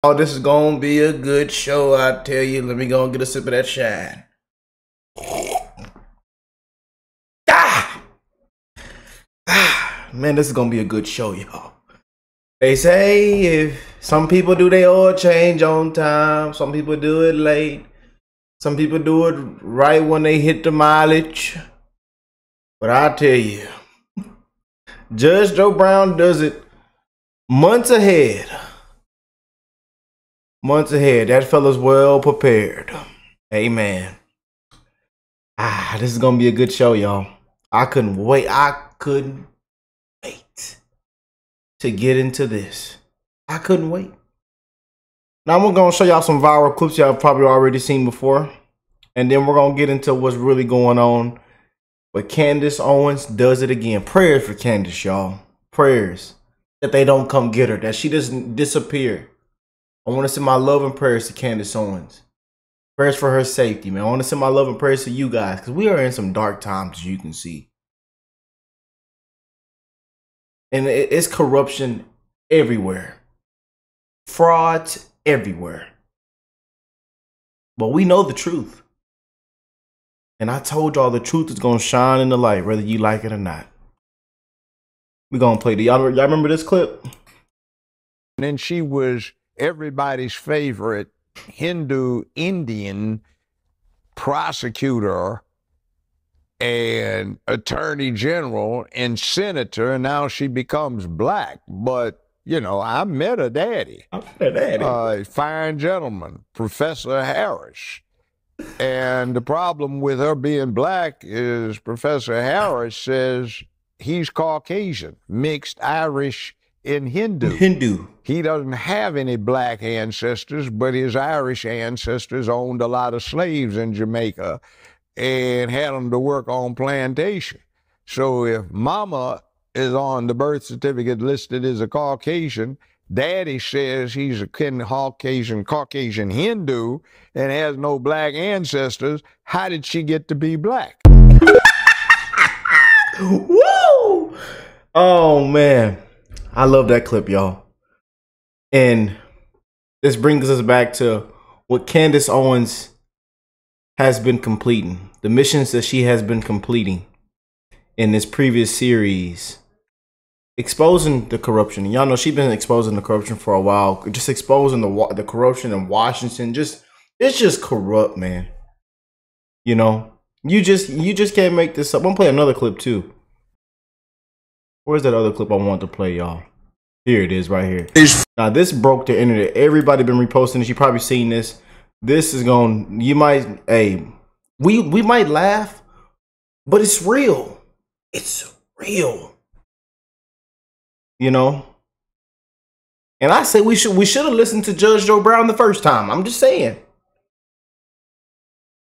Oh, this is gonna be a good show, I tell you. Let me go and get a sip of that shine. Man, this is gonna be a good show, y'all. They say if some people do their oil change on time, some people do it late, some people do it right when they hit the mileage. But I tell you, Judge Joe Brown does it months ahead. Months ahead. That fella's well prepared. Amen. This is gonna be a good show, y'all. I couldn't wait. To get into this. I couldn't wait. Now we're gonna show y'all some viral clips y'all have probably already seen before. And then we're gonna get into what's really going on. But Candace Owens does it again. Prayers for Candace, y'all. Prayers that they don't come get her, that she doesn't disappear. I want to send my love and prayers to Candace Owens. Prayers for her safety, man. I want to send my love and prayers to you guys, because we are in some dark times, as you can see. And it's corruption everywhere. Frauds everywhere. But we know the truth. And I told y'all the truth is going to shine in the light, whether you like it or not. We're going to play the... Y'all remember this clip? And then she was everybody's favorite Hindu Indian prosecutor and attorney general and senator, and now she becomes black. But, you know, I met her daddy. I met her daddy. Fine gentleman, Professor Harris. And the problem with her being black is Professor Harris says he's Caucasian, mixed Irish and Hindu. He doesn't have any black ancestors, but his Irish ancestors owned a lot of slaves in Jamaica and had them to work on plantation. So if mama is on the birth certificate listed as a Caucasian, daddy says he's a Caucasian Hindu and has no black ancestors, how did she get to be black? Woo! Oh, man. I love that clip, y'all. And this brings us back to what Candace Owens has been completing. The missions that she has been completing in this previous series. Exposing the corruption. Y'all know she's been exposing the corruption for a while. Just exposing the corruption in Washington. It's just corrupt, man. You know, you just can't make this up. I'm gonna play another clip too. Where's that other clip I want to play, y'all? Here it is, right here. Now this broke the internet. Everybody been reposting this. You probably seen this. This is going. You might. Hey, we might laugh, but it's real. It's real. You know. And I say we should have listened to Judge Joe Brown the first time. I'm just saying.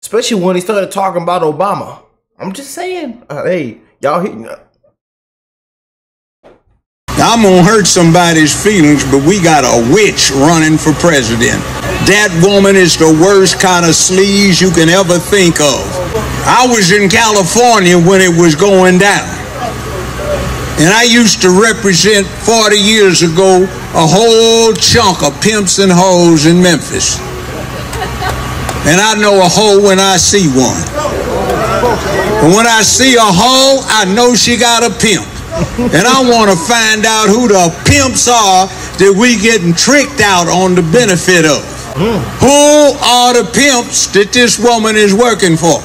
Especially when he started talking about Obama. I'm just saying. Hey, y'all hear? I'm gonna hurt somebody's feelings, but we got a witch running for president. That woman is the worst kind of sleaze you can ever think of. I was in California when it was going down. And I used to represent 40 years ago a whole chunk of pimps and hoes in Memphis. And I know a hoe when I see one. And when I see a hoe, I know she got a pimp. And I want to find out who the pimps are that we getting tricked out on the benefit of. Who are the pimps that this woman is working for?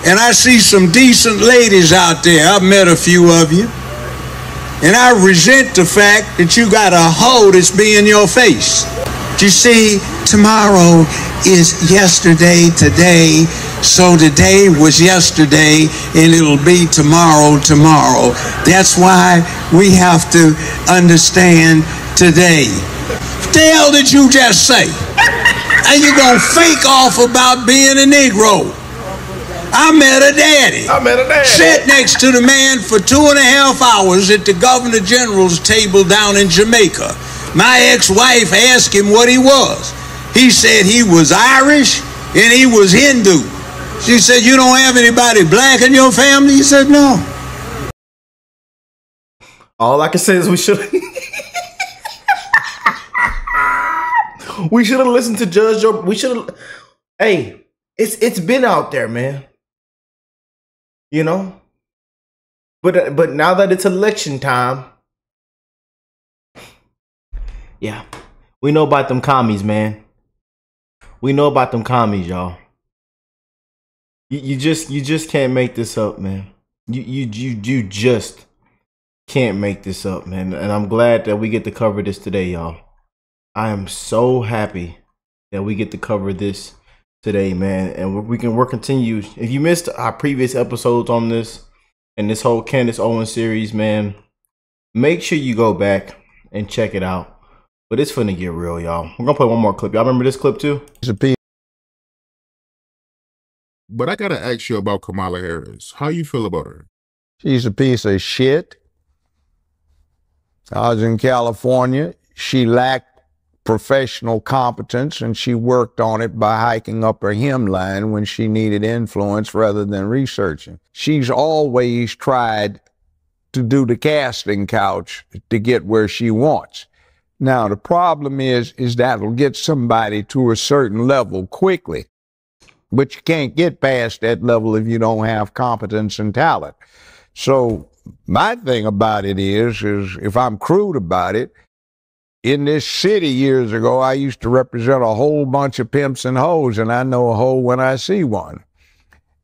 And I see some decent ladies out there. I've met a few of you. And I resent the fact that you got a hoe that's being your face. You see, tomorrow is yesterday today, so today was yesterday, and it'll be tomorrow tomorrow. That's why we have to understand today. What the hell did you just say? And you gonna fake off about being a Negro? I met a daddy. Sat next to the man for 2.5 hours at the Governor General's table down in Jamaica. My ex-wife asked him what he was. He said he was Irish and he was Hindu. She said, you don't have anybody black in your family? He said, no. All I can say is we should. We should have listened to Judge Joe. We should have. Hey, it's been out there, man. You know. But now that it's election time, yeah, we know about them commies, man. We know about them commies, y'all. You just can't make this up, man. You just can't make this up, man. And I'm glad that we get to cover this today, y'all. I am so happy that we get to cover this today, man. And we're continue. If you missed our previous episodes on this and this whole Candace Owens series, man, make sure you go back and check it out. But it's finna get real, y'all. We're gonna play one more clip. Y'all remember this clip too? But I gotta ask you about Kamala Harris. How you feel about her? She's a piece of shit. I was in California. She lacked professional competence, and she worked on it by hiking up her hemline when she needed influence rather than researching. She's always tried to do the casting couch to get where she wants. Now, the problem is that'll get somebody to a certain level quickly. But you can't get past that level if you don't have competence and talent. So my thing about it is if I'm crude about it, in this city years ago, I used to represent a whole bunch of pimps and hoes, and I know a hoe when I see one.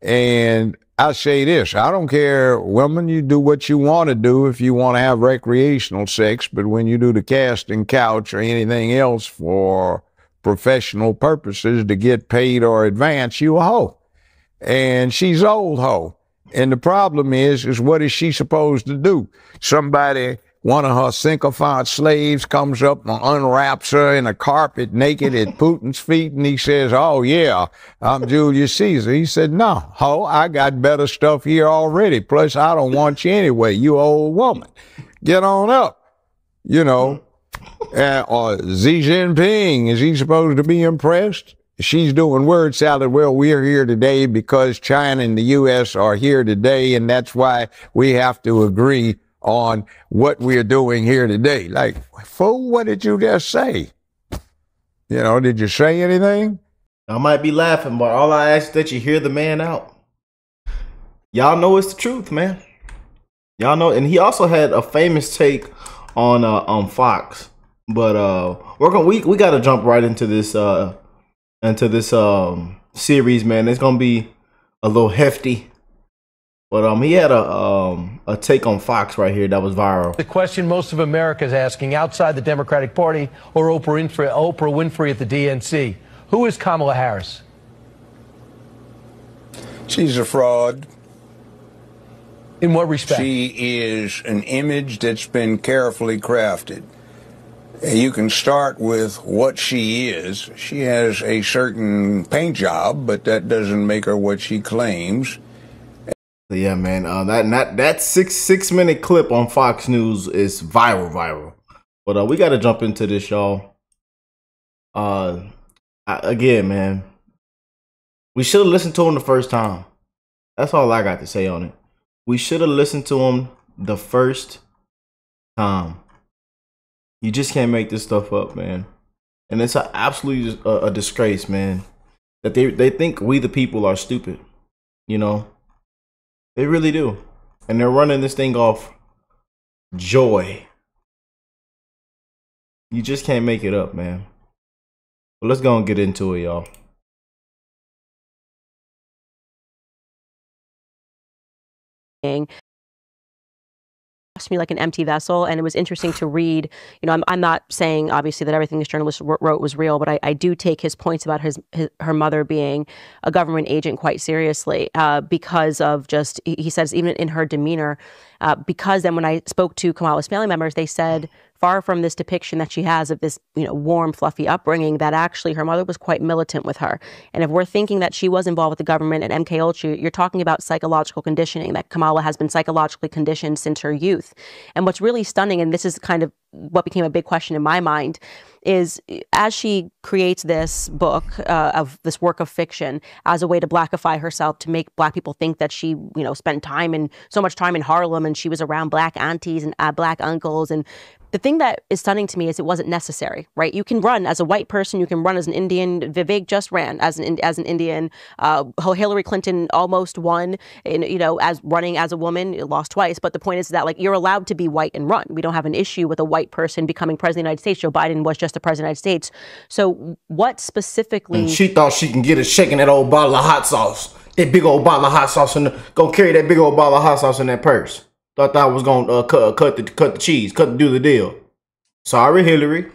And I say this, I don't care, women, you do what you want to do if you want to have recreational sex, but when you do the casting couch or anything else for professional purposes to get paid or advance, you a hoe. And she's old hoe. And the problem is what is she supposed to do? Somebody, one of her sycophant slaves comes up and unwraps her in a carpet naked at Putin's feet, and he says, oh yeah, I'm Julius Caesar. He said, no, hoe, I got better stuff here already. Plus, I don't want you anyway, you old woman. Get on up, you know. Or Xi Jinping, is he supposed to be impressed? She's doing word salad. Well, we're here today because China and the U.S. are here today, and that's why we have to agree on what we're doing here today. Like, fool, what did you just say? You know, did you say anything? I might be laughing, but all I ask is that you hear the man out. Y'all know it's the truth, man. Y'all know, and he also had a famous take on Fox. But we gotta jump right into this series, man. It's gonna be a little hefty. But he had a take on Fox right here that was viral. The question most of America is asking outside the Democratic Party or Oprah Winfrey at the DNC, who is Kamala Harris? She's a fraud. In what respect? She is an image that's been carefully crafted. You can start with what she is. She has a certain paint job, but that doesn't make her what she claims. Yeah, man. That six-minute clip on Fox News is viral. But we got to jump into this, y'all. Again, man, we should have listened to him the first time. That's all I got to say on it. We should have listened to him the first time. You just can't make this stuff up, man. And it's absolutely a disgrace, man, that they think we the people are stupid. You know, they really do. And they're running this thing off joy. You just can't make it up, man. But let's go and get into it, y'all. Me like an empty vessel, and it was interesting to read. You know, I'm not saying obviously that everything this journalist wrote was real, but I do take his points about her mother being a government agent quite seriously because of just, he says, even in her demeanor, because then when I spoke to Kamala's family members, they said, far from this depiction that she has of this, you know, warm, fluffy upbringing, that actually her mother was quite militant with her. And if we're thinking that she was involved with the government and MK Ultra, you're talking about psychological conditioning, that Kamala has been psychologically conditioned since her youth. And what's really stunning, and this is kind of what became a big question in my mind is, as she creates this book of this work of fiction as a way to blackify herself, to make Black people think that she, spent so much time in Harlem, and she was around Black aunties and Black uncles. And the thing that is stunning to me is it wasn't necessary, right? You can run as a white person, you can run as an Indian. Vivek just ran as an Indian. Hillary Clinton almost won, as running as a woman, lost twice. But the point is that, you're allowed to be white and run. We don't have an issue with a white person becoming president of the United States. Joe Biden was just the president of the United States. So what specifically? And she thought she can get it shaking that old bottle of hot sauce, that big old bottle of hot sauce, go carry that big old bottle of hot sauce in that purse. Thought I was gonna cut the cheese, do the deal. Sorry, Hillary.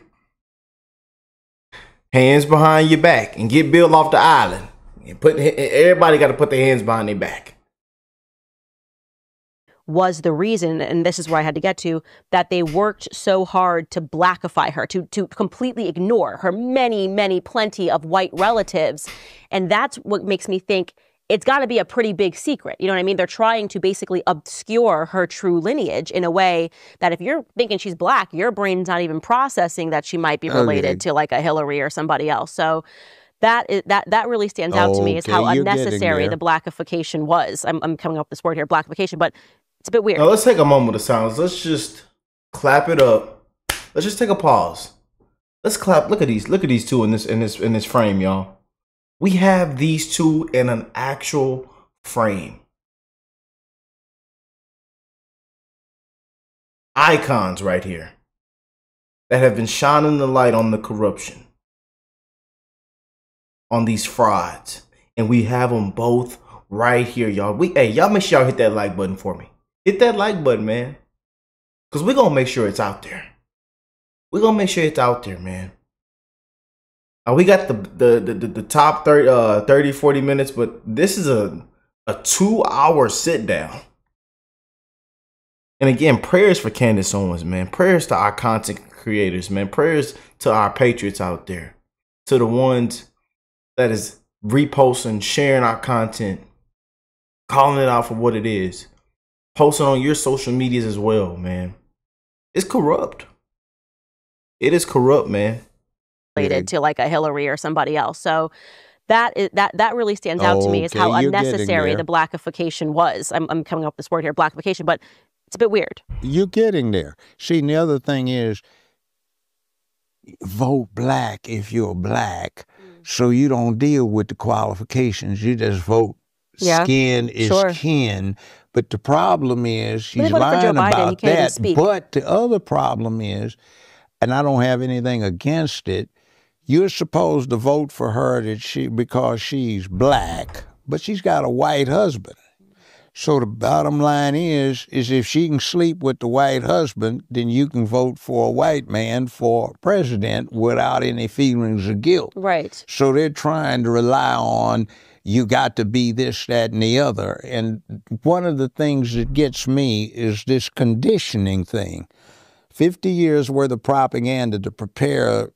Hands behind your back and get Bill off the island. And everybody got to put their hands behind their back. Was the reason, and this is where I had to get to, that they worked so hard to blackify her, to completely ignore her plenty of white relatives. And that's what makes me think it's got to be a pretty big secret. You know what I mean? They're trying to basically obscure her true lineage in a way that if you're thinking she's Black, your brain's not even processing that she might be related to a Hillary or somebody else. So that really stands out to me, is how unnecessary the blackification was. I'm coming up with this word here, blackification, but it's a bit weird. Now let's take a moment of silence. Let's just clap it up. Let's just take a pause. Let's clap. Look at these two in this frame, y'all. We have these two in an actual frame. Icons right here that have been shining the light on the corruption, on these frauds. And we have them both right here, y'all. Y'all make sure y'all hit that like button for me. Hit that like button, man. Because we're going to make sure it's out there. We're going to make sure it's out there, man. We got the top 30, 40 minutes, but this is a 2-hour sit down. And again, prayers for Candace Owens, man. Prayers to our content creators, man. Prayers to our patriots out there. To the ones that is reposting, sharing our content, calling it out for what it is. Posting on your social medias as well, man. It's corrupt. It is corrupt, man. Related to a Hillary or somebody else. So that really stands out to me, is how unnecessary the blackification was. I'm coming up with this word here, blackification, but it's a bit weird. You're getting there. See, and the other thing is, vote Black if you're Black, so you don't deal with the qualifications. You just vote. Skin is kin. But the problem is, she's lying about that. But the other problem is, and I don't have anything against it, you're supposed to vote for her because she's Black, but she's got a white husband. So the bottom line is if she can sleep with the white husband, then you can vote for a white man for president without any feelings of guilt. Right. So they're trying to rely on, you got to be this, that, and the other. And one of the things that gets me is this conditioning thing. 50 years worth of propaganda to prepare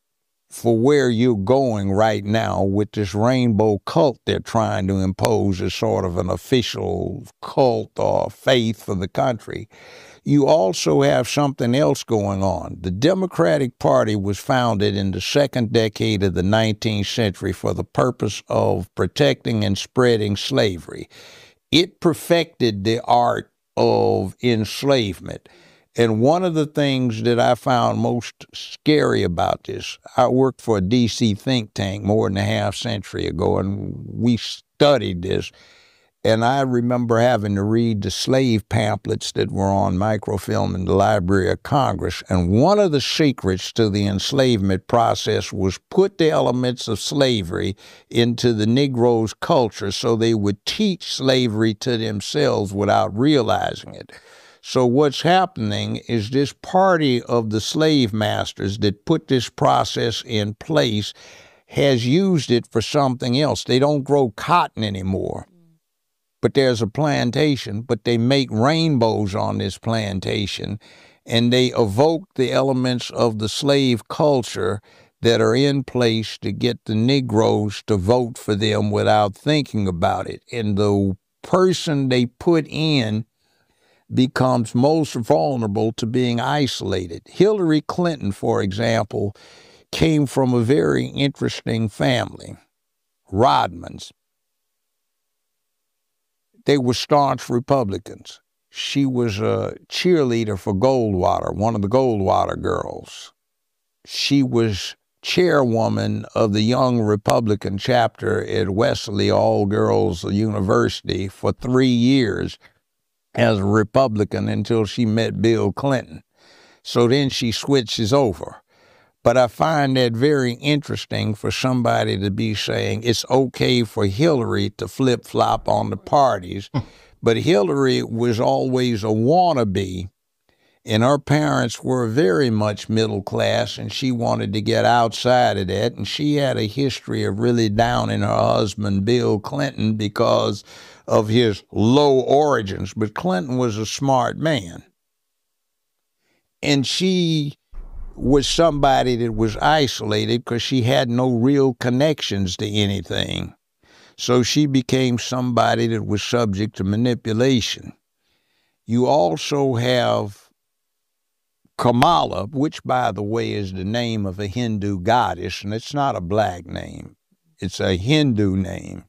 for where you're going right now with this rainbow cult they're trying to impose as sort of an official cult or faith for the country. You also have something else going on. The Democratic Party was founded in the second decade of the 19th century for the purpose of protecting and spreading slavery. It perfected the art of enslavement. And one of the things that I found most scary about this, I worked for a D.C. think tank more than a half century ago, and we studied this. And I remember having to read the slave pamphlets that were on microfilm in the Library of Congress. And one of the secrets to the enslavement process was put the elements of slavery into the Negro's culture so they would teach slavery to themselves without realizing it. So what's happening is this party of the slave masters that put this process in place has used it for something else. They don't grow cotton anymore, but there's a plantation, but they make rainbows on this plantation, and they evoke the elements of the slave culture that are in place to get the Negroes to vote for them without thinking about it. And the person they put in becomes most vulnerable to being isolated. Hillary Clinton, for example, came from a very interesting family, Rodmans. They were staunch Republicans. She was a cheerleader for Goldwater, one of the Goldwater girls. She was chairwoman of the Young Republican chapter at Wesley All-Girls University for 3 years as a Republican until she met Bill Clinton. So then she switches over. But I find that very interesting for somebody to be saying it's okay for Hillary to flip-flop on the parties. But Hillary was always a wannabe, and her parents were very much middle class, and she wanted to get outside of that. And she had a history of really downing her husband, Bill Clinton, because of his low origins. But Clinton was a smart man. And she was somebody that was isolated because she had no real connections to anything. So she became somebody that was subject to manipulation. You also have Kamala, which, by the way, is the name of a Hindu goddess, and it's not a black name. It's a Hindu name.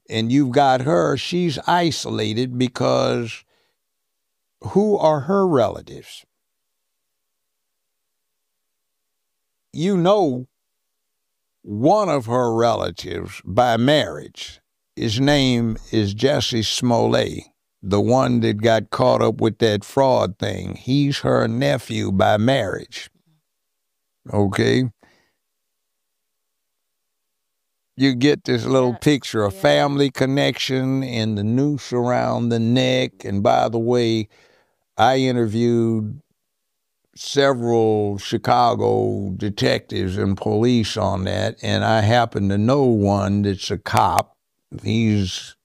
And you've got her, she's isolated because who are her relatives? You know, one of her relatives by marriage, his name is Jesse Smollett, the one that got caught up with that fraud thing. He's her nephew by marriage. Okay? You get this little picture, a family connection and the noose around the neck. And by the way, I interviewed several Chicago detectives and police on that, and I happen to know one that's a cop. He's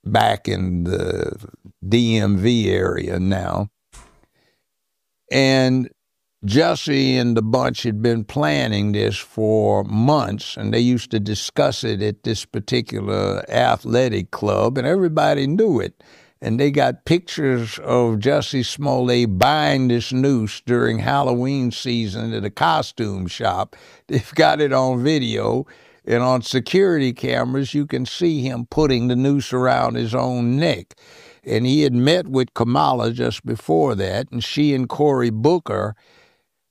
back in the DMV area now. And Jussie and the bunch had been planning this for months, and they used to discuss it at this particular athletic club, and everybody knew it. And they got pictures of Jussie Smollett buying this noose during Halloween season at a costume shop. They've got it on video. And on security cameras, you can see him putting the noose around his own neck. And he had met with Kamala just before that. And she and Cory Booker,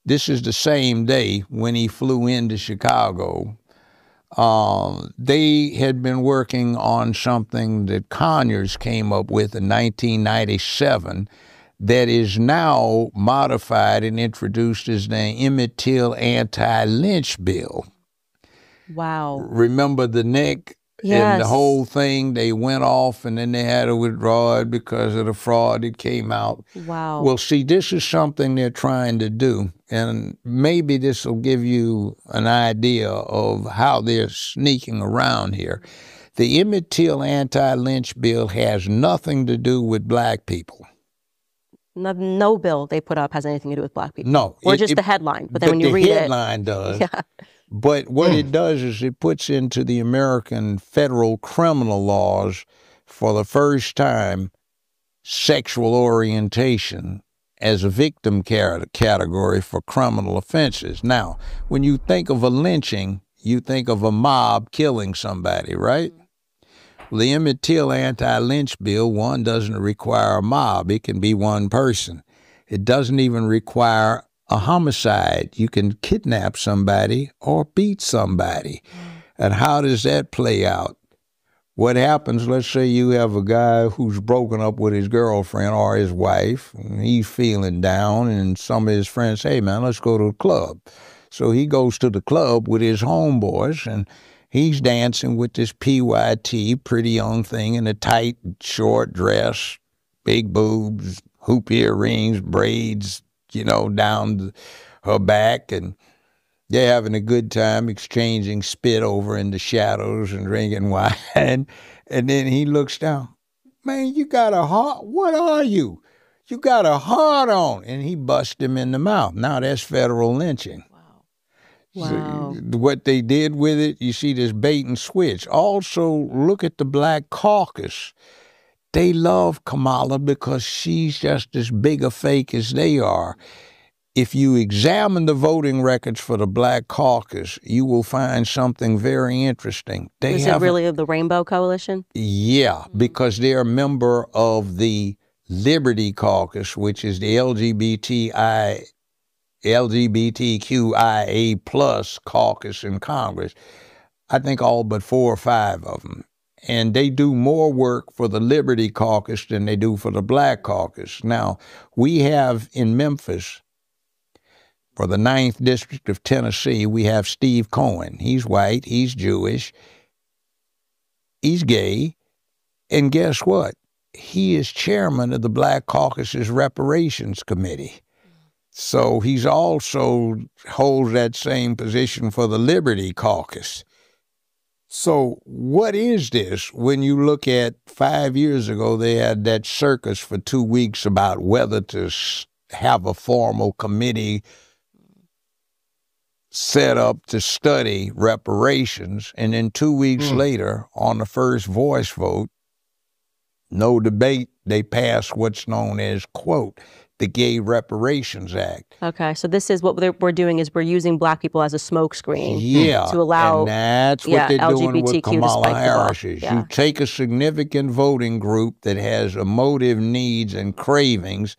this is the same day when he flew into Chicago. They had been working on something that Conyers came up with in 1997 that is now modified and introduced as the Emmett Till anti-lynch bill. Wow. Remember the neck? Yes. And the whole thing, they went off and then they had to withdraw it because of the fraud that came out. Wow. Well, see, this is something they're trying to do. And maybe this will give you an idea of how they're sneaking around here. The Emmett Till anti-lynch bill has nothing to do with black people. No bill they put up has anything to do with black people. No. Or just the headline. But then when you read it. The headline does. Yeah. But what it does is it puts into the American federal criminal laws for the first time sexual orientation as a victim category for criminal offenses. Now, when you think of a lynching, you think of a mob killing somebody, right? Well, the Emmett Till anti-lynch bill, one, doesn't require a mob. It can be one person. It doesn't even require a homicide. You can kidnap somebody or beat somebody. And how does that play out? What happens, let's say you have a guy who's broken up with his girlfriend or his wife, and he's feeling down, and some of his friends say, hey, man, let's go to the club. So he goes to the club with his homeboys, and he's dancing with this PYT, pretty young thing, in a tight, short dress, big boobs, hoop earrings, braids, you know, down her back, and they're having a good time exchanging spit over in the shadows and drinking wine. And then he looks down. Man, you got a heart? What are you? You got a heart on. And he busts him in the mouth. Now that's federal lynching. Wow. Wow. So what they did with it, you see this bait and switch. Also, look at the Black Caucus. they love Kamala because she's just as big a fake as they are. If you examine the voting records for the Black Caucus, you will find something very interesting. Is it really of the Rainbow Coalition? Yeah, because they're a member of the Liberty Caucus, which is the LGBTQIA plus caucus in Congress. I think all but 4 or 5 of them. And they do more work for the Liberty Caucus than they do for the Black Caucus. Now, we have in Memphis, for the 9th District of Tennessee, we have Steve Cohen. He's white, he's Jewish, he's gay, and guess what? He is chairman of the Black Caucus's Reparations Committee. So he's also holds that same position for the Liberty Caucus. So what is this? When you look at 5 years ago, they had that circus for 2 weeks about whether to have a formal committee set up to study reparations. And then 2 weeks later, on the first voice vote, no debate, they passed what's known as, quote, the Gay Reparations Act. Okay, so this is what we're doing is we're using Black people as a smokescreen to allow and that's what they're doing with Kamala Harris. You take a significant voting group that has emotive needs and cravings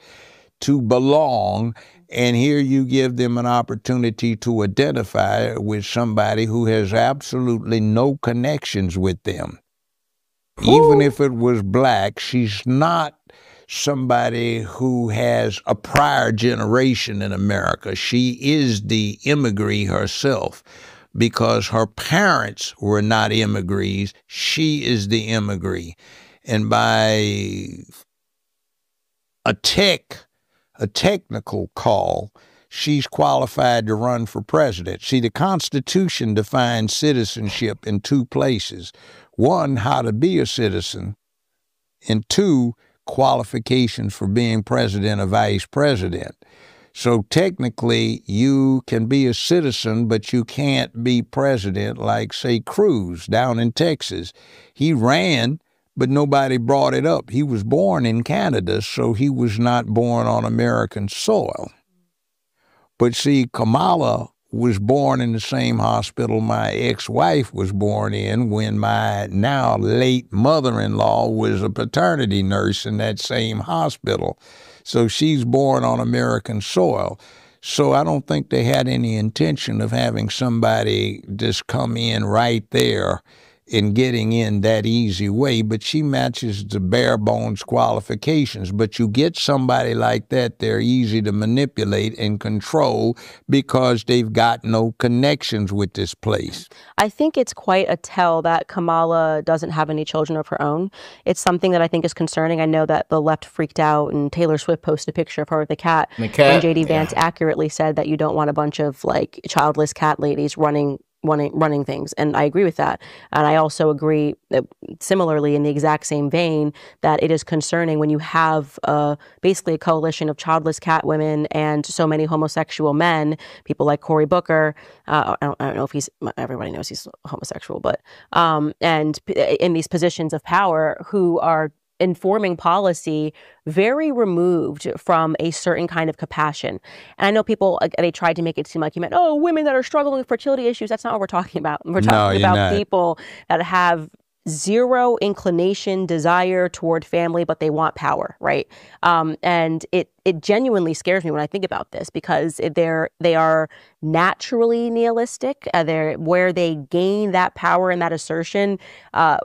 to belong, and here you give them an opportunity to identify with somebody who has absolutely no connections with them. Even if it was Black, she's not somebody who has a prior generation in America. She is the immigrant herself because her parents were not immigrants. She is the immigrant. And by a technical call, she's qualified to run for president. See, the Constitution defines citizenship in 2 places. 1, how to be a citizen, and 2, qualifications for being president or vice president. So technically, you can be a citizen, but you can't be president, like, say, Cruz down in Texas. He ran, but nobody brought it up. He was born in Canada, so he was not born on American soil. But see, Kamala was born in the same hospital my ex-wife was born in when my now late mother-in-law was a paternity nurse in that same hospital. So she's born on American soil. So I don't think they had any intention of having somebody just come in right there in getting in that easy way, but she matches the bare bones qualifications. But you get somebody like that, they're easy to manipulate and control because they've got no connections with this place. I think it's quite a tell that Kamala doesn't have any children of her own. It's something that I think is concerning. I know that the left freaked out and Taylor Swift posted a picture of her with a cat. And JD Vance accurately said that you don't want a bunch of like childless cat ladies running things. And I agree with that. And I also agree that similarly in the exact same vein that it is concerning when you have basically a coalition of childless cat women and so many homosexual men, people like Cory Booker. I don't know if everybody knows he's homosexual, but and in these positions of power who are informing policy very removed from a certain kind of compassion. And I know people, they tried to make it seem like you meant, oh, women that are struggling with fertility issues. That's not what we're talking about. We're talking about people that have zero inclination, desire toward family, but they want power, right? And it genuinely scares me when I think about this because they are naturally nihilistic. Where they gain that power and that assertion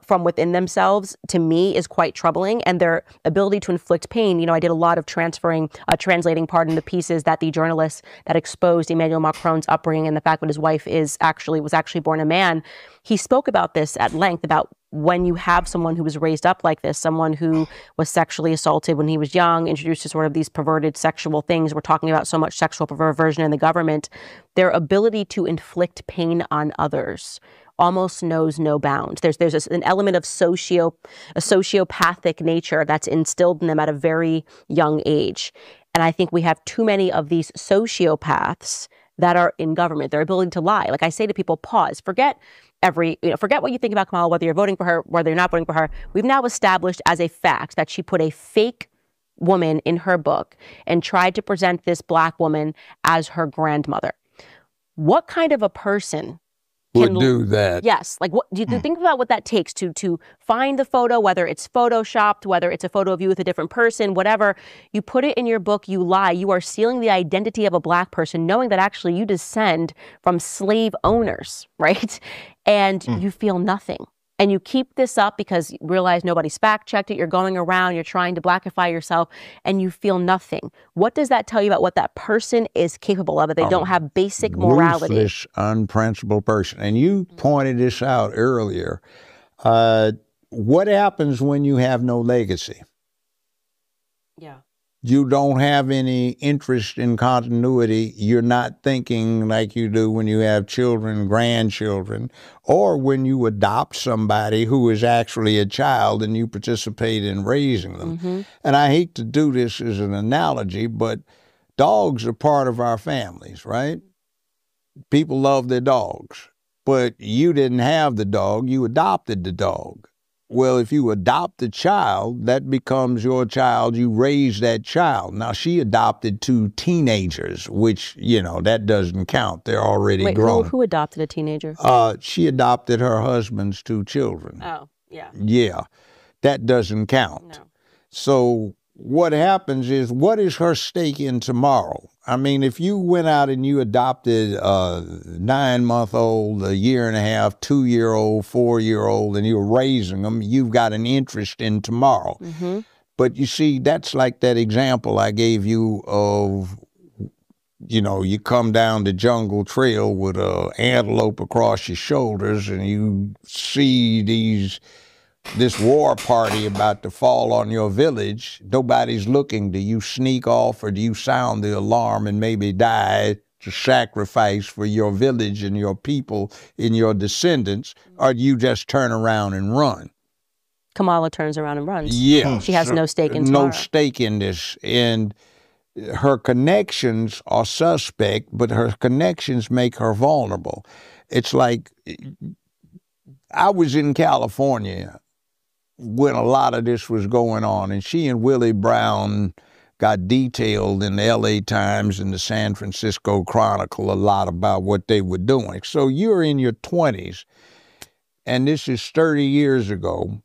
from within themselves, to me, is quite troubling. And their ability to inflict pain. You know, I did a lot of translating the pieces that the journalists that exposed Emmanuel Macron's upbringing and the fact that his wife was actually born a man. He spoke about this at length about when you have someone who was raised up like this, someone who was sexually assaulted when he was young, introduced to sort of these perverted sexual things. We're talking about so much sexual perversion in the government. Their ability to inflict pain on others almost knows no bounds. There's an element of a sociopathic nature that's instilled in them at a very young age. And I think we have too many of these sociopaths that are in government, their ability to lie. Like I say to people, pause, forget forget what you think about Kamala, whether you're voting for her, whether you're not voting for her. We've now established as a fact that she put a fake woman in her book and tried to present this Black woman as her grandmother. What kind of a person would do that? Yes. Like, what do you think about what that takes to find the photo, whether it's photoshopped, whether it's a photo of you with a different person, whatever, you put it in your book, you lie, you are stealing the identity of a Black person, knowing that actually you descend from slave owners, right? And you feel nothing. And you keep this up because you realize nobody's fact-checked it. You're going around, you're trying to Blackify yourself, and you feel nothing. What does that tell you about what that person is capable of? That they don't have basic morality. Ruthless, unprincipled person. And you pointed this out earlier. What happens when you have no legacy? Yeah. You don't have any interest in continuity. You're not thinking like you do when you have children, grandchildren, or when you adopt somebody who is actually a child and you participate in raising them. And I hate to do this as an analogy, but dogs are part of our families, right? People love their dogs, but you didn't have the dog, you adopted the dog. Well, if you adopt a child, that becomes your child. You raise that child. Now, she adopted 2 teenagers, which, you know, that doesn't count. They're already grown. Who adopted a teenager? She adopted her husband's 2 children. Oh, yeah. Yeah, that doesn't count. No. So what happens is, what is her stake in tomorrow? I mean, if you went out and you adopted a 9-month-old, a 1.5 years, 2-year-old, 4-year-old, and you're raising them, you've got an interest in tomorrow. But you see, that's like that example I gave you of, you know, you come down the jungle trail with an antelope across your shoulders and you see this war party about to fall on your village. Nobody's looking. Do you sneak off or do you sound the alarm and maybe die to sacrifice for your village and your people and your descendants, or do you just turn around and run? Kamala turns around and runs. Yeah. She has no stake in tomorrow. No stake in this. And her connections are suspect, but her connections make her vulnerable. It's like, I was in California when a lot of this was going on, and she and Willie Brown got detailed in the LA Times and the San Francisco Chronicle a lot about what they were doing. So you're in your 20s, and this is 30 years ago,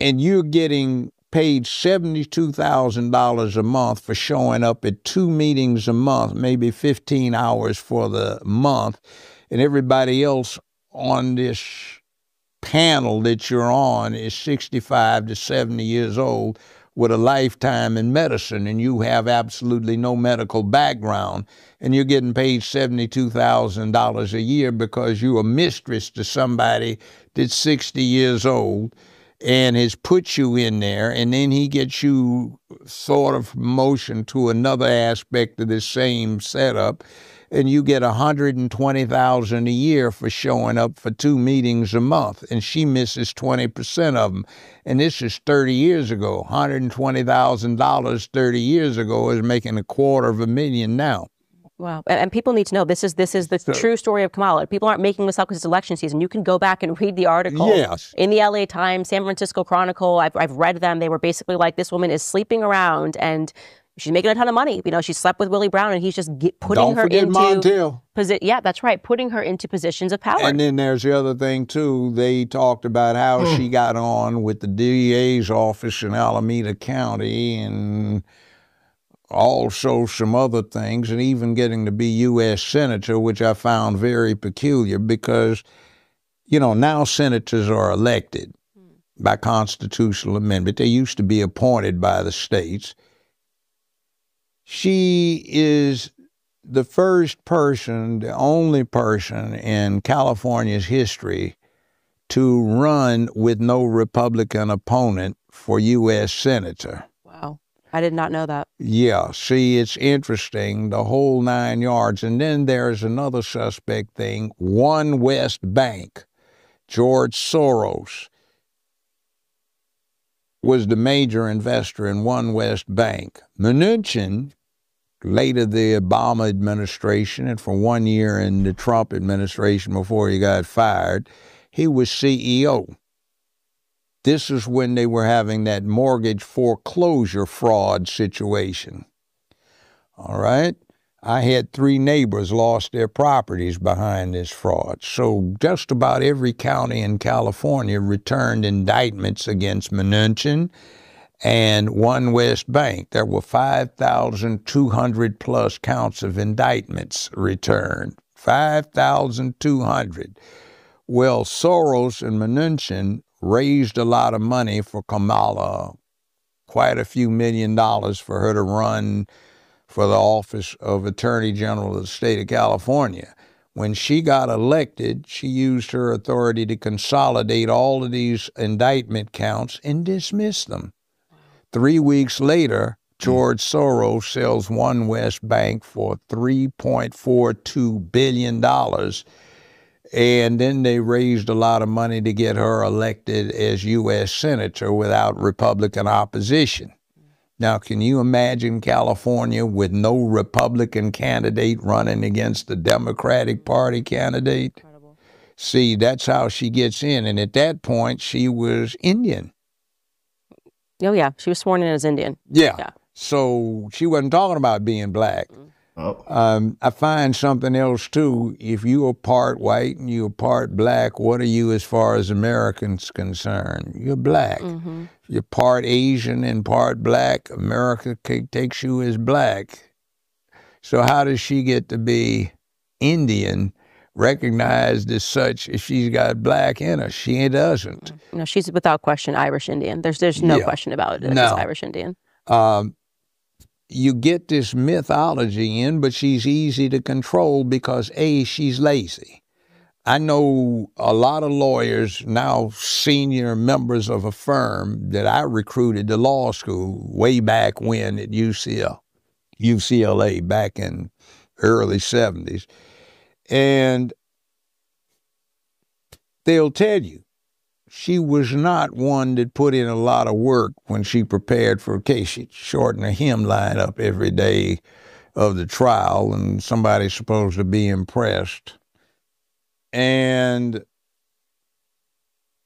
and you're getting paid $72,000 a month for showing up at 2 meetings a month, maybe 15 hours for the month, and everybody else on this panel that you're on is 65 to 70 years old with a lifetime in medicine, and you have absolutely no medical background, and you're getting paid $72,000 a year because you're a mistress to somebody that's 60 years old and has put you in there, and then he gets you sort of promotion to another aspect of this same setup, and you get $120,000 a year for showing up for 2 meetings a month, and she misses 20% of them. And this is 30 years ago. $120,000 30 years ago is making $250,000 now. Wow. And people need to know this is the true story of Kamala. People aren't making this up because it's election season. You can go back and read the article in the LA Times, San Francisco Chronicle. I've read them. They were basically like, this woman is sleeping around and she's making a ton of money. You know, she slept with Willie Brown, and he's just putting her into Montiel. Yeah, that's right. Putting her into positions of power. And then there's the other thing too. They talked about how she got on with the DA's office in Alameda County, and also some other things, and even getting to be U.S. Senator, which I found very peculiar because, you know, now senators are elected by constitutional amendment. They used to be appointed by the states. She is the first person, the only person in California's history to run with no Republican opponent for U.S. Senator. Wow. I did not know that. Yeah. See, it's interesting, the whole 9 yards. And then there's another suspect thing, One West Bank. George Soros was the major investor in One West Bank. Mnuchin, later the Obama administration, and for 1 year in the Trump administration before he got fired, he was CEO. This is when they were having that mortgage foreclosure fraud situation. All right? I had 3 neighbors lost their properties behind this fraud. So just about every county in California returned indictments against Mnuchin and One West Bank. There were 5,200 plus counts of indictments returned. 5,200. Well, Soros and Mnuchin raised a lot of money for Kamala, quite a few $1 million for her to run for the office of Attorney General of the state of California. When she got elected, she used her authority to consolidate all of these indictment counts and dismiss them. 3 weeks later, George Soros sells One West Bank for $3.42 billion. And then they raised a lot of money to get her elected as U.S. Senator without Republican opposition. Now, can you imagine California with no Republican candidate running against the Democratic Party candidate? Incredible. See, that's how she gets in. And at that point, she was Indian. Oh, yeah. She was sworn in as Indian. Yeah. So she wasn't talking about being black. I find something else, too. If you are part white and you're part black, what are you as far as Americans concerned? You're black. If you're part Asian and part black, America takes you as black. So how does she get to be Indian, recognized as such, if she's got black in her? She doesn't. No, she's without question Irish Indian. There's no question about it that she's Irish Indian. You get this mythology in, but she's easy to control because, A, she's lazy. I know a lot of lawyers, now senior members of a firm that I recruited to law school way back when at UCLA back in early 70s. And they'll tell you, she was not one that put in a lot of work when she prepared for a case. She'd shorten her hemline up every day of the trial, and somebody's supposed to be impressed. And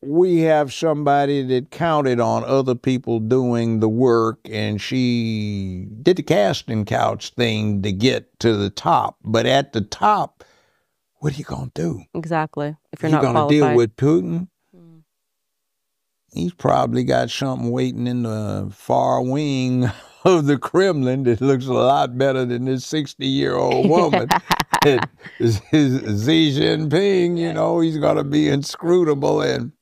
we have somebody that counted on other people doing the work, and she did the casting couch thing to get to the top. But at the top, what are you going to do? Exactly. If you're not qualified. You're going to deal with Putin? He's probably got something waiting in the far wing of the Kremlin that looks a lot better than this 60-year-old woman. Xi Jinping, you know, he's going to be inscrutable and,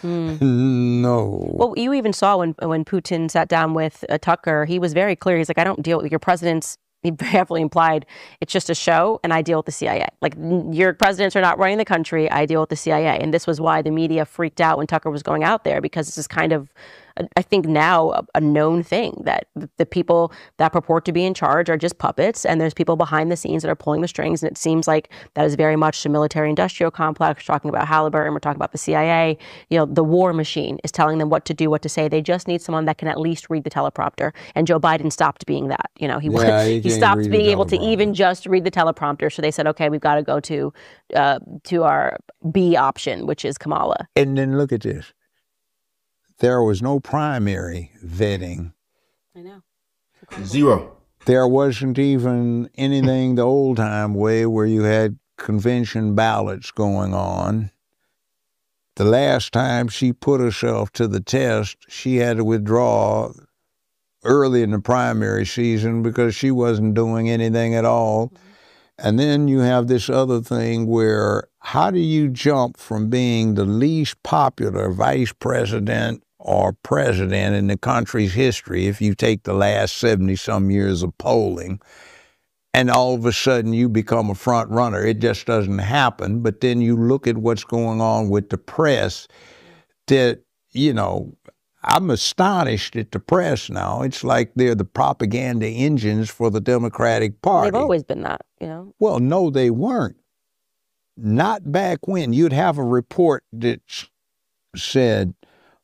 no. Well, you even saw when Putin sat down with Tucker, he was very clear. He's like, I don't deal with your president's. He heavily implied it's just a show and I deal with the CIA. Like, your presidents are not running the country. I deal with the CIA. And this was why the media freaked out when Tucker was going out there, because this is kind of, I think now, a known thing that the people that purport to be in charge are just puppets, and there's people behind the scenes that are pulling the strings. And it seems like that is very much the military-industrial complex. We're talking about Halliburton. We're talking about the CIA. You know, the war machine is telling them what to do, what to say. They just need someone that can at least read the teleprompter. And Joe Biden stopped being that. You know, he stopped being able to even just read the teleprompter. So they said, okay, we've got to go to our B option, which is Kamala. And then look at this. There was no primary vetting. I know. Zero. There wasn't even anything the old-time way where you had convention ballots going on. The last time she put herself to the test, she had to withdraw early in the primary season because she wasn't doing anything at all. And then you have this other thing where, how do you jump from being the least popular vice president or president in the country's history, if you take the last 70-some years of polling, and all of a sudden you become a front runner? It just doesn't happen. But then you look at what's going on with the press that, you know, I'm astonished at the press now. It's like they're the propaganda engines for the Democratic Party. They've always been that, you know. Well, no, they weren't. Not back when. You'd have a report that said,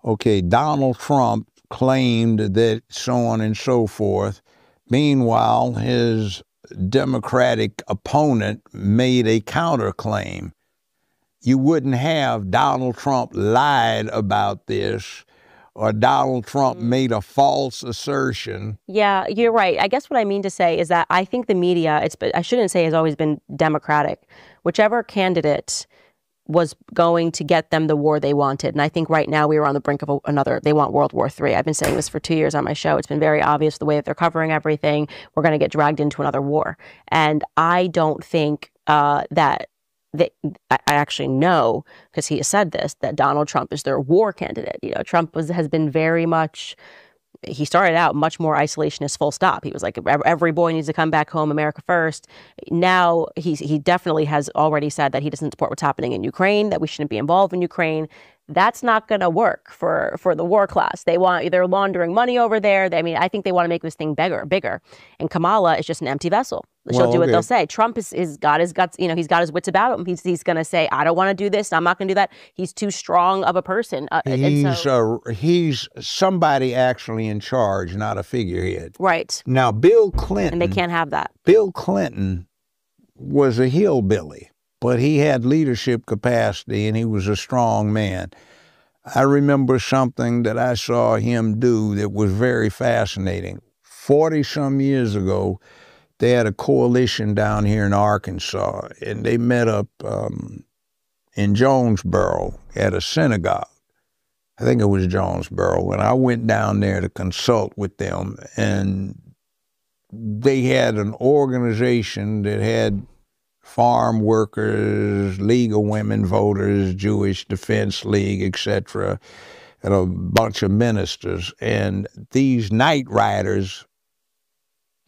okay, Donald Trump claimed that so on and so forth, Meanwhile, his Democratic opponent made a counterclaim. You wouldn't have Donald Trump lied about this, or Donald Trump made a false assertion. Yeah, you're right. I guess what I mean to say is that I think the media, I shouldn't say has always been Democratic. Whichever candidate was going to get them the war they wanted. And I think right now we are on the brink of they want World War III. I've been saying this for 2 years on my show. It's been very obvious the way that they're covering everything. We're going to get dragged into another war. And I don't think that I actually know, because he has said this, that Donald Trump is their war candidate. You know, Trump has been very much, he started out much more isolationist, full stop. He was like, every boy needs to come back home, America first. Now he definitely has already said that he doesn't support what's happening in Ukraine, that we shouldn't be involved in Ukraine. That's not going to work for the war class. They're laundering money over there. I think they want to make this thing bigger. And Kamala is just an empty vessel. She'll do what they'll say. Trump is got his guts. You know, he's got his wits about him. He's going to say, I don't want to do this. I'm not going to do that. He's too strong of a person. He's somebody actually in charge, not a figurehead. Right. Now, Bill Clinton. And they can't have that. Bill Clinton was a hillbilly, but he had leadership capacity and he was a strong man. I remember something that I saw him do that was very fascinating. 40-some years ago, they had a coalition down here in Arkansas, and they met up in Jonesboro at a synagogue. I think it was Jonesboro. And I went down there to consult with them, and they had an organization that had farm workers, League of Women Voters, Jewish Defense League, etc., and a bunch of ministers. And these night riders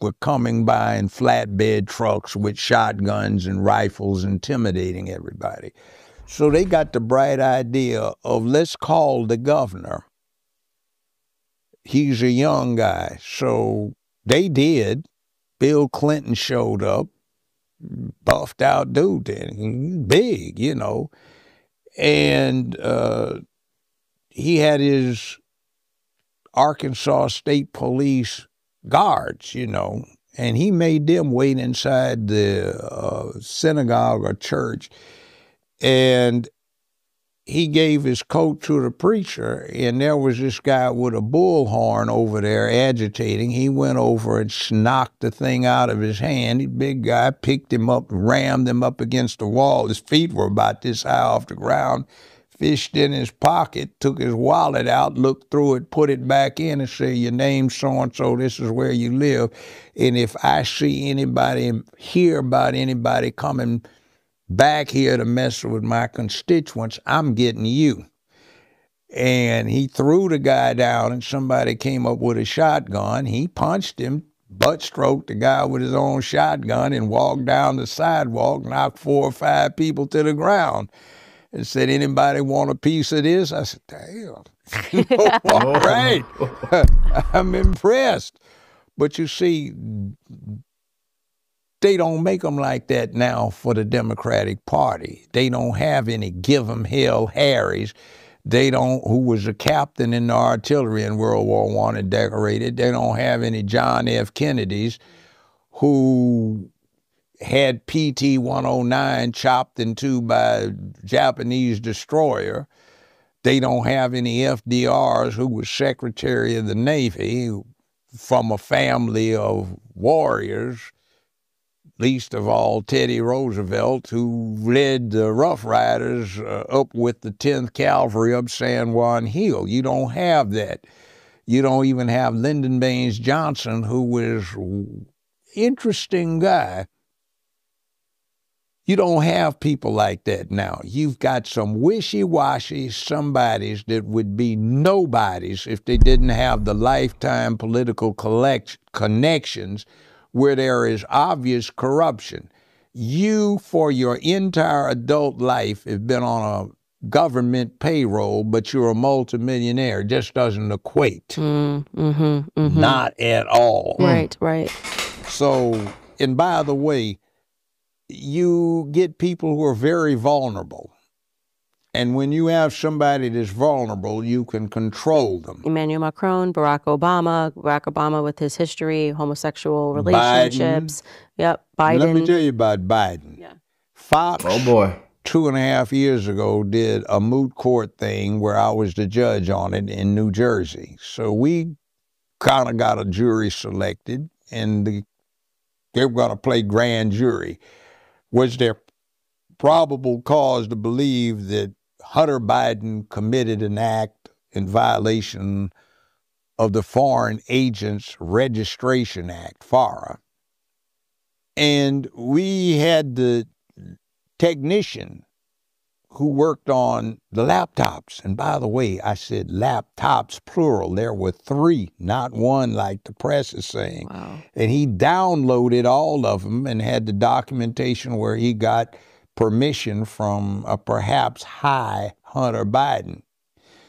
were coming by in flatbed trucks with shotguns and rifles, intimidating everybody. So they got the bright idea of, let's call the governor. He's a young guy. So they did. Bill Clinton showed up, buffed out dude, big, you know. And he had his Arkansas State Police guards, you know, and he made them wait inside the synagogue or church. And he gave his coat to the preacher, and there was this guy with a bullhorn over there agitating. He went over and knocked the thing out of his hand. The big guy picked him up, rammed him up against the wall. His feet were about this high off the ground, fished in his pocket, took his wallet out, looked through it, put it back in and said, your name's so-and-so, this is where you live. And if I see anybody, hear about anybody coming back here to mess with my constituents, I'm getting you. And he threw the guy down, and somebody came up with a shotgun. He punched him, butt stroked the guy with his own shotgun, and walked down the sidewalk, knocked 4 or 5 people to the ground, and said, anybody want a piece of this? I said, damn. All right. I'm impressed. But you see, they don't make them like that now for the Democratic Party. They don't have any give 'em hell Harrys. They don't, who was a captain in the artillery in World War I and decorated. They don't have any John F. Kennedys who had PT-109 chopped in two by a Japanese destroyer. They don't have any FDRs who was Secretary of the Navy from a family of warriors, least of all Teddy Roosevelt, who led the Rough Riders up with the 10th Cavalry up San Juan Hill. You don't have that. You don't even have Lyndon Baines Johnson, who was an interesting guy. You don't have people like that now. You've got some wishy-washy somebodies that would be nobodies if they didn't have the lifetime political connections where there is obvious corruption. You, for your entire adult life, have been on a government payroll, but you're a multimillionaire. It just doesn't equate. Not at all. Right, right. So, and by the way, you get people who are very vulnerable. And when you have somebody that's vulnerable, you can control them. Emmanuel Macron, Barack Obama with his history, homosexual relationships. Yep, Biden. Let me tell you about Biden. Yeah. Fox, Oh boy, 2.5 years ago, did a moot court thing where I was the judge on it in New Jersey. So we kind of got a jury selected, and they were going to play grand jury. Was there probable cause to believe that Hunter Biden committed an act in violation of the Foreign Agents Registration Act, FARA? And we had the technician who worked on the laptops. And by the way, I said laptops, plural. There were 3, not 1 like the press is saying. Wow. And he downloaded all of them and had the documentation where he got permission from a perhaps high Hunter Biden.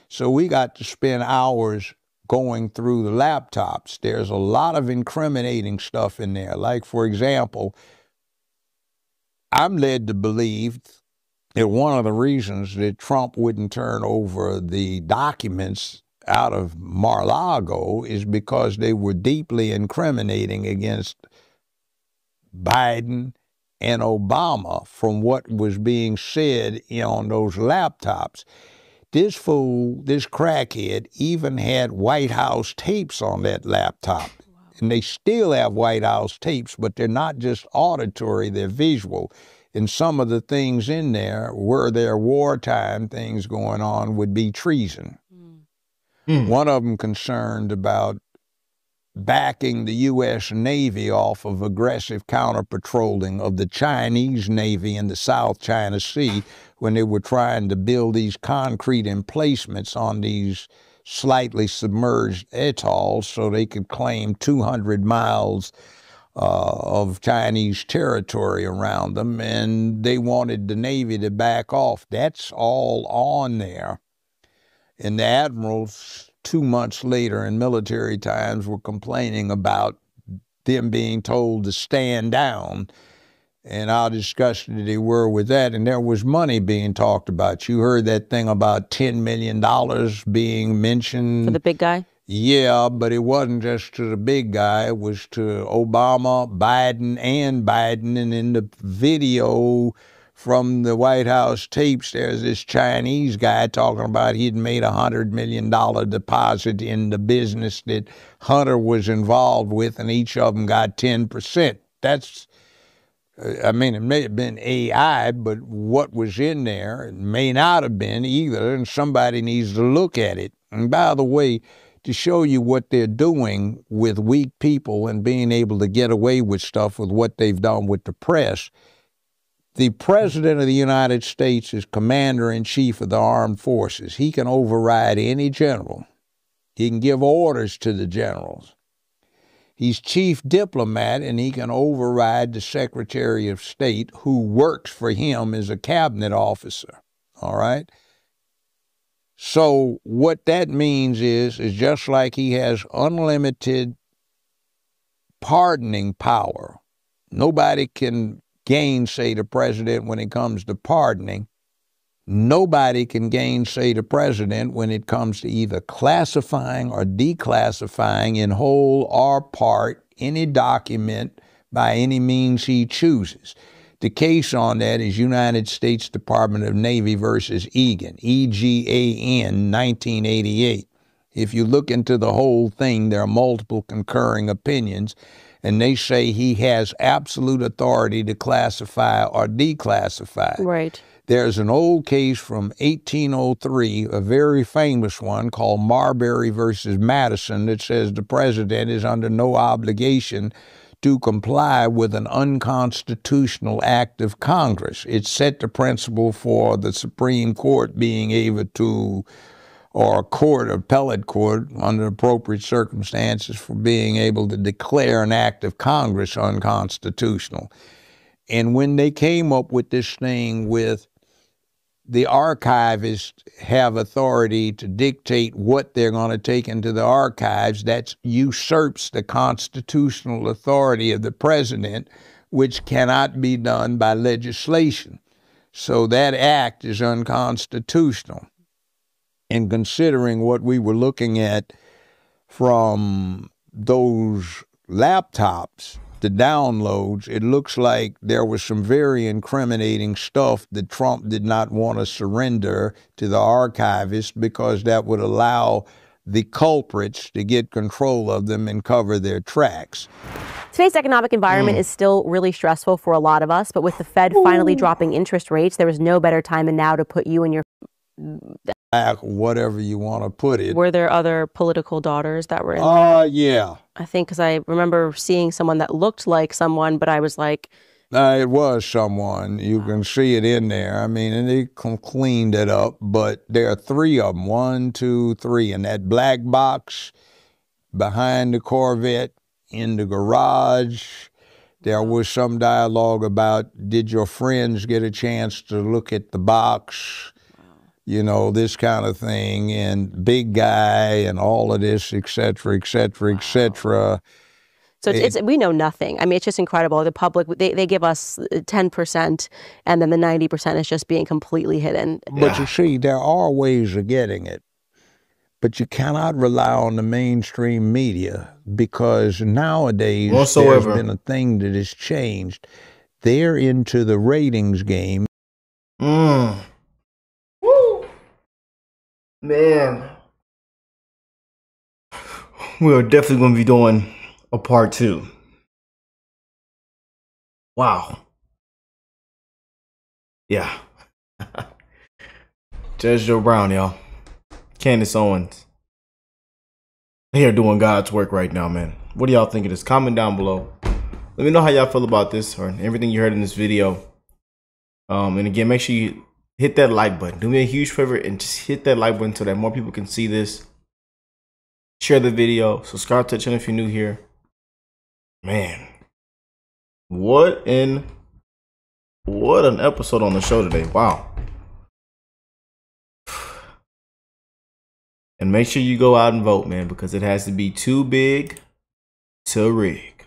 So we got to spend hours going through the laptops. There's a lot of incriminating stuff in there. Like, for example, I'm led to believe that one of the reasons that Trump wouldn't turn over the documents out of Mar-a-Lago is because they were deeply incriminating against Biden and Obama from what was being said on those laptops. This fool, this crackhead, even had White House tapes on that laptop. Wow. And they still have White House tapes, but they're not just auditory, they're visual. And some of the things in there, were there wartime things going on, would be treason. One of them concerned about backing the U.S. Navy off of aggressive counter-patrolling of the Chinese Navy in the South China Sea when they were trying to build these concrete emplacements on these slightly submerged atolls so they could claim 200 miles of Chinese territory around them, and they wanted the Navy to back off. That's all on there. And the admirals, 2 months later in military times, were complaining about them being told to stand down and how disgusted they were with that. And there was money being talked about. You heard that thing about $10 million being mentioned. For the big guy? Yeah, but it wasn't just to the big guy. It was to Obama, Biden, and Biden. And in the video from the White House tapes, there's this Chinese guy talking about he'd made a $100 million deposit in the business that Hunter was involved with, and each of them got 10%. That's, I mean, it may have been AI, but what was in there, it may not have been either, and somebody needs to look at it. And by the way, to show you what they're doing with weak people and being able to get away with stuff with what they've done with the press, the President of the United States is Commander-in-Chief of the Armed Forces. He can override any general. He can give orders to the generals. He's chief diplomat, and he can override the Secretary of State, who works for him as a cabinet officer, all right? So what that means is just like he has unlimited pardoning power. Nobody can gainsay the president when it comes to pardoning. Nobody can gainsay the president when it comes to either classifying or declassifying in whole or part any document by any means he chooses. The case on that is United States Department of Navy versus Egan, EGAN, 1988. If you look into the whole thing, there are multiple concurring opinions, and they say he has absolute authority to classify or declassify. Right. There's an old case from 1803, a very famous one called Marbury versus Madison, that says the president is under no obligation to comply with an unconstitutional act of Congress. It set the principle for the Supreme Court being able to, or a court, appellate court, under appropriate circumstances, for being able to declare an act of Congress unconstitutional. And when they came up with this thing with the archivists have authority to dictate what they're going to take into the archives, that usurps the constitutional authority of the president, which cannot be done by legislation. So that act is unconstitutional. And considering what we were looking at from those laptops, the downloads, it looks like there was some very incriminating stuff that Trump did not want to surrender to the archivist because that would allow the culprits to get control of them and cover their tracks. Today's economic environment is still really stressful for a lot of us, but with the Fed finally dropping interest rates, there was no better time than now to put you and your... Whatever you want to put it. Were there other political daughters that were in yeah. I think because I remember seeing someone that looked like someone, but I was like... It was someone. You can see it in there. I mean, and they cleaned it up, but there are 3 of them. 1, 2, 3. In that black box behind the Corvette in the garage, there was some dialogue about, did your friends get a chance to look at the box? You know, this kind of thing, and big guy and all of this, et cetera, et cetera, et cetera. So we know nothing. I mean, it's just incredible. The public, they give us 10%, and then the 90% is just being completely hidden. But you see, there are ways of getting it. But you cannot rely on the mainstream media because nowadays there's been a thing that has changed. They're into the ratings game. Woo! Man. We are definitely going to be doing a part 2. Wow. Yeah. Judge Joe Brown, y'all. Candace Owens. They are doing God's work right now, man. What do y'all think of this? Comment down below. Let me know how y'all feel about this or everything you heard in this video. And again, make sure you hit that like button. Do me a huge favor and just hit that like button so that more people can see this. Share the video. Subscribe to the channel if you're new here. Man, what an episode on the show today. Wow. And make sure you go out and vote, man, because it has to be too big to rig.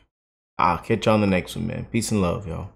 I'll catch you on the next one, man. Peace and love, y'all.